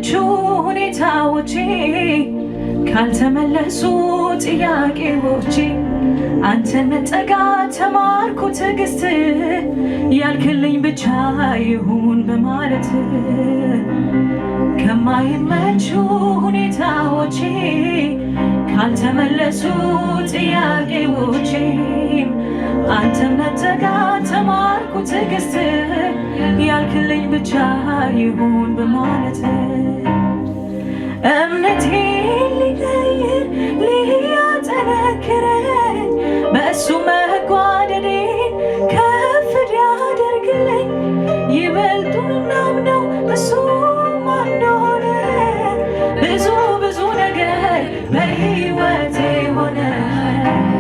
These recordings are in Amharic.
የማይመቹ ሁኔታዎቼ ካልተመለሱ ጥያቄዎቼ አንተን መጠጋት ተማርኩ ትዕግስት ያልክልኝ ብቻ ይሁን በማለት ከማይመቹ ሁኔታዎቼ ካልተመለሱ ጥያቄዎቼ አንተን መጠጋት ተማርኩ ትዕግስት ያልክልኝ ብቻ ይሁን በማለት እምነቴን ሊቀይር ሊያጠነክረኝ በእሱ መጓደዴን ከፍ ሊያደርግልኝ ይበልጡን እናምነው እሱ ማን እንደሆነ ብዙ ብዙ ነገር በሕይወቴ ሆነ።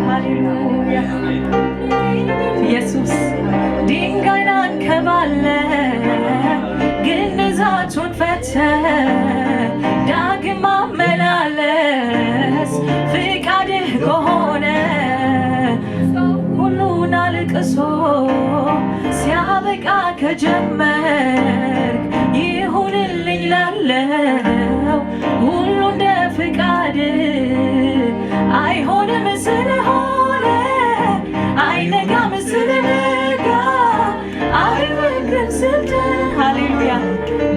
ሃሌሉያ ኢየሱስ ድንጋይን አንከባለ ግንዛቱን ፈተ ዳግም ማመላለስ ፍቃድህ ከሆነ ሁሉን አልቅሶ ሲያበቃ ከጀመርክ ይሁንልኝ ላለው ሁሉ እንደ ፍቃድ አይሆንም ስለሆነ አይነጋም ስለነጋ አይወግም ስልተ ሃሌሉያ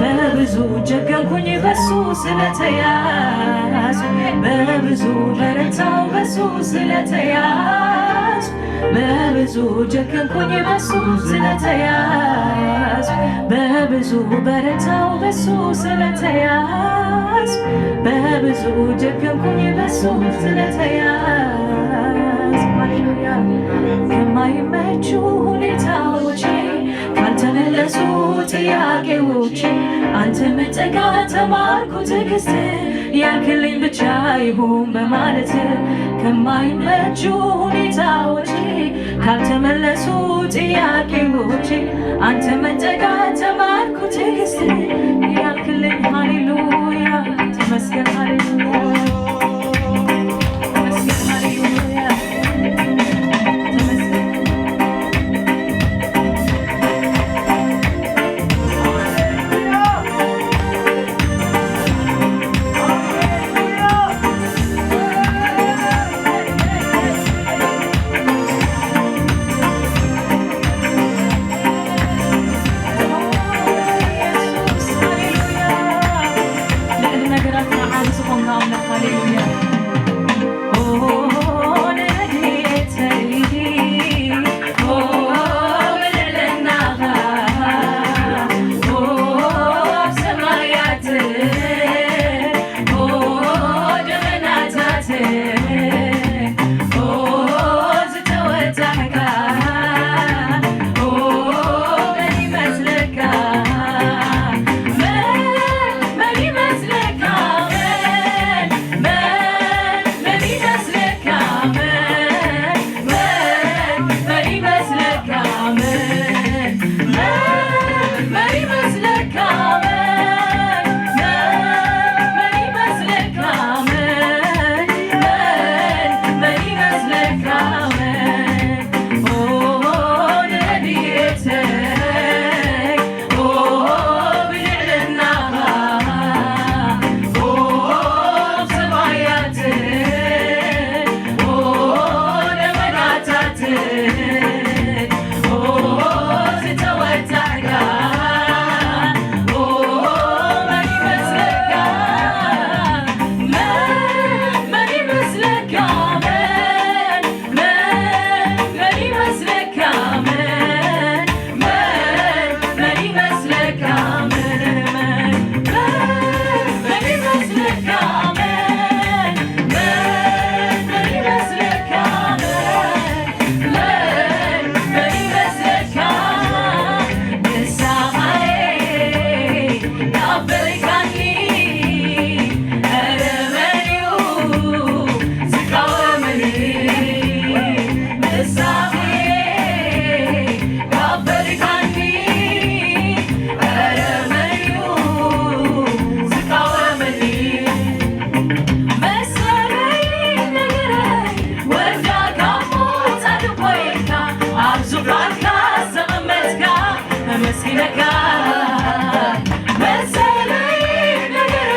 በብዙ ጀገንኩኝ በሱ ስለተያዝ በብዙ በረታው በሱ ስለተያዝ በብዙ ጀገንኩኝ በሱ ስለተያዝ በብዙ በረታው በሱ ስለተያዝ በብዙ ጀገንኩኝ በሱ ስለተያዝ ሃሌሉያ ከማይመቹ ሁኔታዎቼ ካልተመለሱ ጥያቄዎቼ አንተ መጠጋት ተማርኩ ትዕግስት ያልክልኝ ብቻ ይሁን በማለት ከማይመቹ ሁኔታዎቼ ካልተመለሱ ጥያቄዎቼ አንተ መጠጋት ተማርኩ ትዕግስት ያልክልኝ ሃሌሉያ ተመስገን ሃሌሉያ ተመስገን ሃሌሉያ መስኪነካ መሰለኝ ነገር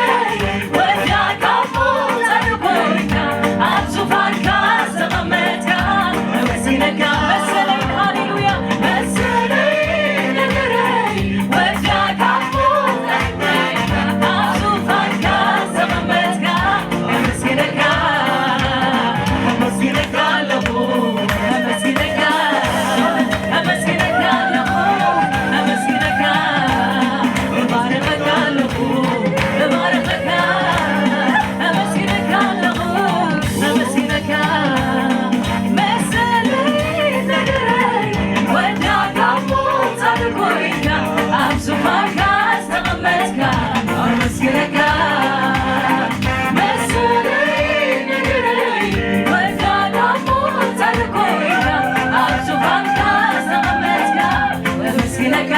ተመስግነካ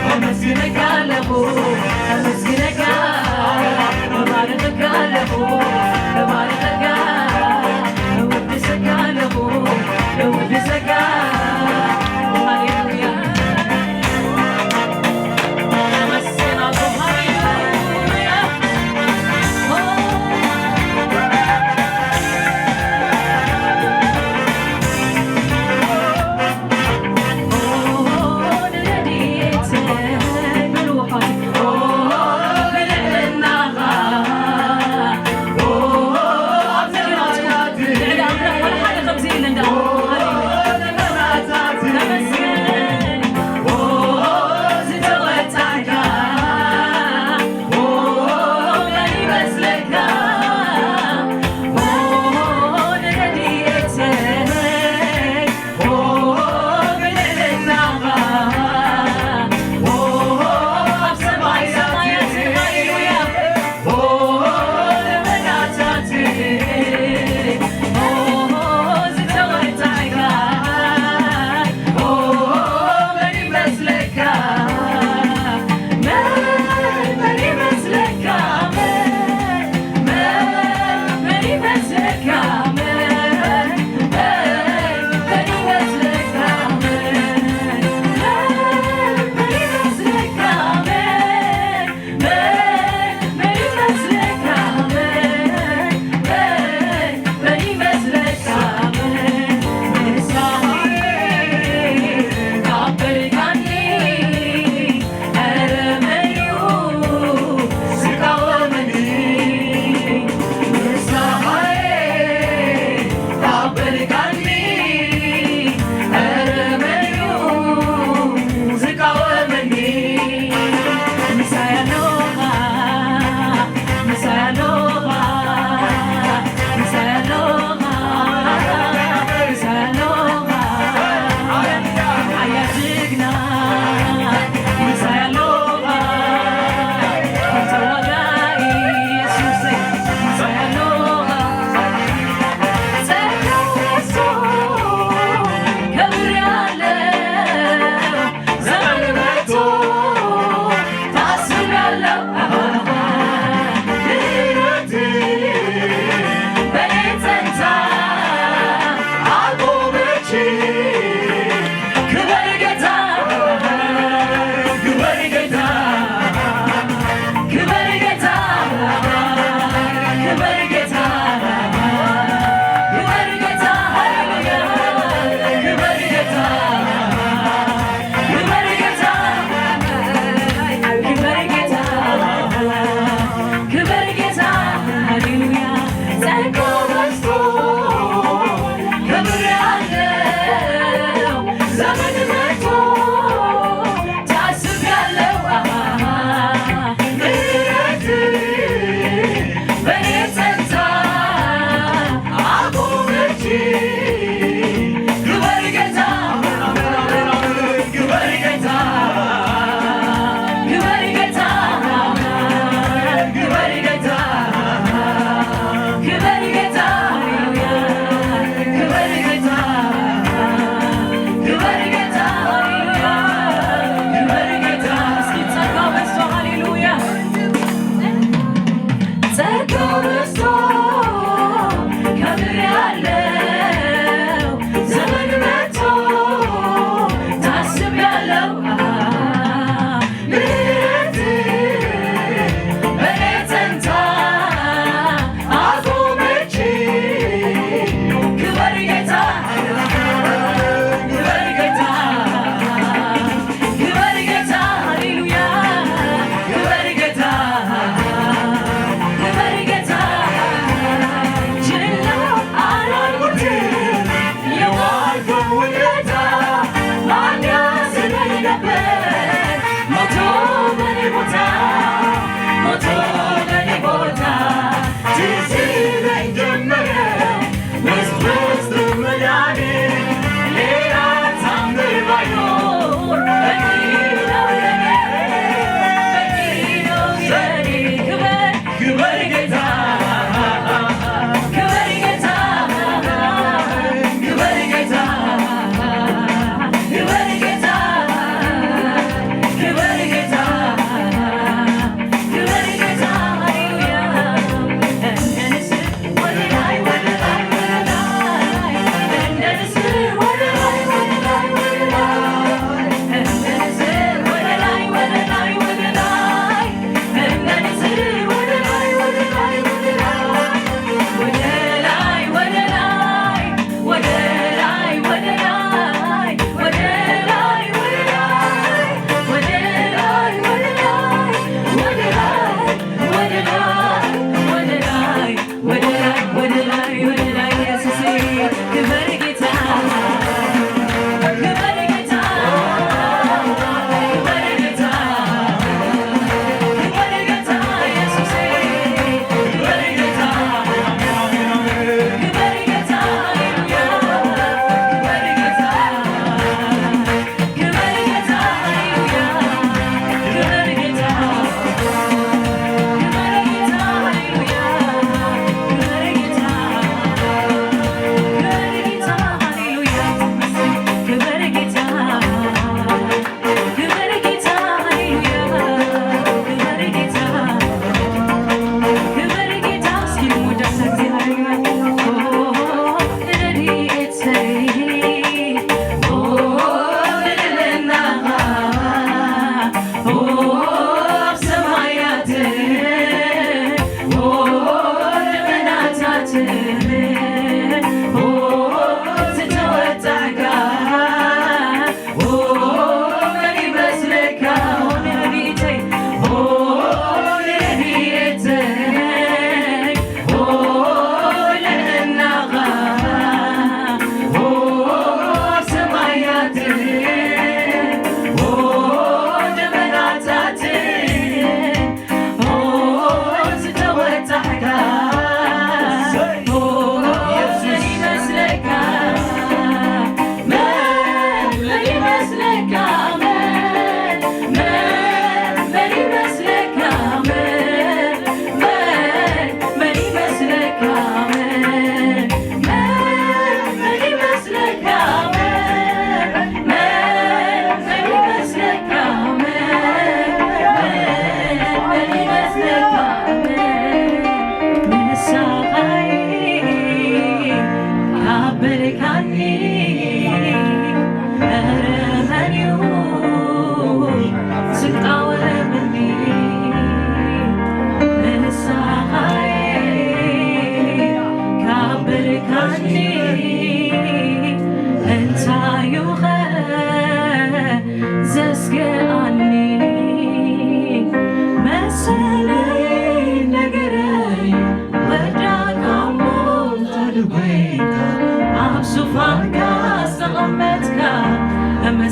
ተመስግነካለሁ ተመስግነካ እባርክካለሁ እባርክካ እወድስካለሁ እወድስካ ሃሌሉያ ተመስገናለሁ ሃሌሉያ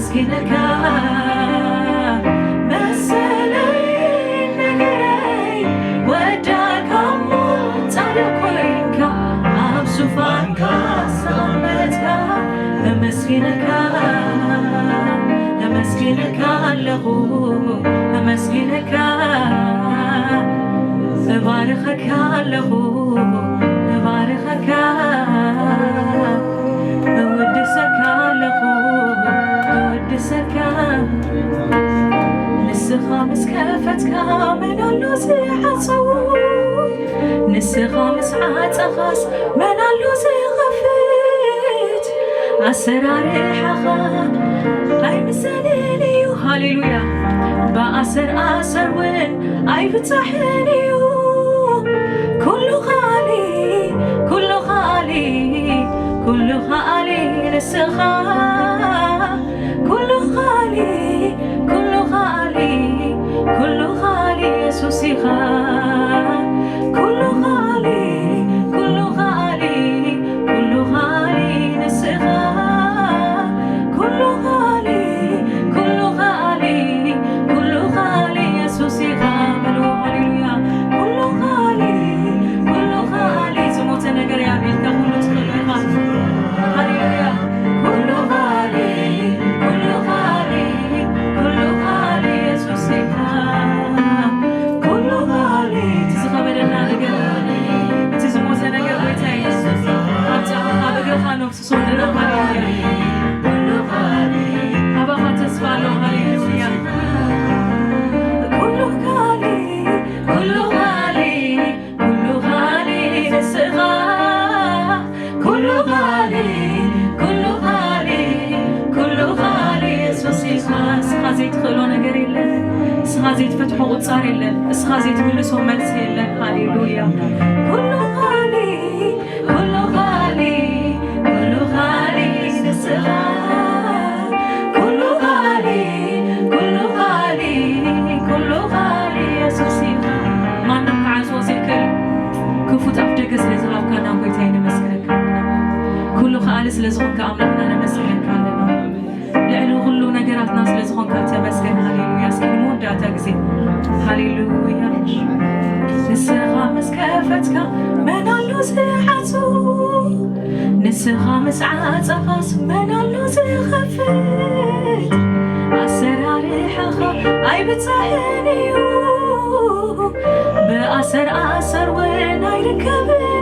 ለመስኪነካ መሰለይ ነገረይ ወዳካ ሞታለ ኮይንካ ኣብ ዙፋንካ ሰመትካ ለመስኪነካ ለመስኪነካ ኣለኹ ለመስኪነካ እባርኸካ ኣለኹ እባርኸካ እወድሰካ ኣለኹ እወድሰካ ንስኻ ምስ ከፈትካ መን ኣሎ ዝሓፀው ንስኻ ምስ ዓፀኻስ መን ኣሎ ዝኸፍት ኣሰራርሓኻ ኣይምሰልን እዩ ሃሌሉያ በኣሰር ኣሰር ውን ኣይፍታሕን እዩ ኩሉ ኻሊ ኩሉ ኻሊ ኩሉ ኻሊ ንስኻ ኩሉ ኻሊ ኩሉ ኻሊ ኩሉ ኻሊ ኢየሱስ ኢኻ ኩሉ ኻሊ ኩሉ ኻሊ ኩሉ ኻሊ ንስኻ ኩሉ ኻሊ ኩሉ ኻሊ ኩሉ ኻሊ ኢየሱስ ኢኻ በሉ ሃሌሉያ ኩሉ ኻሊ ኩሉ ኻሊ ዝሞተ ነገር ያቤልካ ኩሉ ትኽእል ኢኻ ሃሌሉያ ኩሉ ኻሊ ኩሉ ኻሊ ኩሉ ኻሊ ኢየሱስ ኢኻ ኩሉ ኻሊ ትዝኸበደና ነገር እቲ ዝሞተ ነገር ጎይታ ኢየሱስ ኣብ እግርኻ ነፍስሶ ንርኢ ሃሌሉያ ኩሉ ኻሊ ኣባኻ ተስፋ ኣለዎ ሃሌሉያ ኩሉ ኻሊ ኩሉ ኻሊ ኩሉ ኻሊ ንስኻ ኩሉ ኻሊ ኩሉ ኻሊ ኩሉ ኻሊ ኢየሱስ ኢኻ እስኻ ዘይትኽእሎ ነገር የለን እስኻ ዘይትፈትሖ ቁፃር የለን እስኻ ዘይትምልሶ መልሲ የለን ሃሌሉያ ኩሉ ኻሊ ኩሉ ኻሊ ኩሉ ኻሊ ንስኻ ኩሉ ኻሊ ኩሉ ኻሊ ኩሉ ኻሊ ኢየሱስ ኢኻ ማንም ክዓዝቦ ዘይክእል ክፉት ኣፍ ደገ ስለ ዝሃብካና ጎይታ ነመስግነካ ኩሉ ኸኣሊ ስለ ዝኾንካ ኣምላኽና ነመስግነካ ኣለና ልዕሊ ኩሉ ነገራትና ስለ ዝኾንካ ተመስገን ሃሌሉያ እስኪ ንመወዳእታ ግዜ ሃሌሉያ ንስኻ ምስ ከፈትካ መን ኣሎ ዝሓፁ ንስኻ ምስ ዓፀኻስ መን ኣሎ ዝኸፍት ኣሰራርሓኻ ኣይብፃሕን እዩ ብኣሰር ኣሰር ውን ኣይርከብን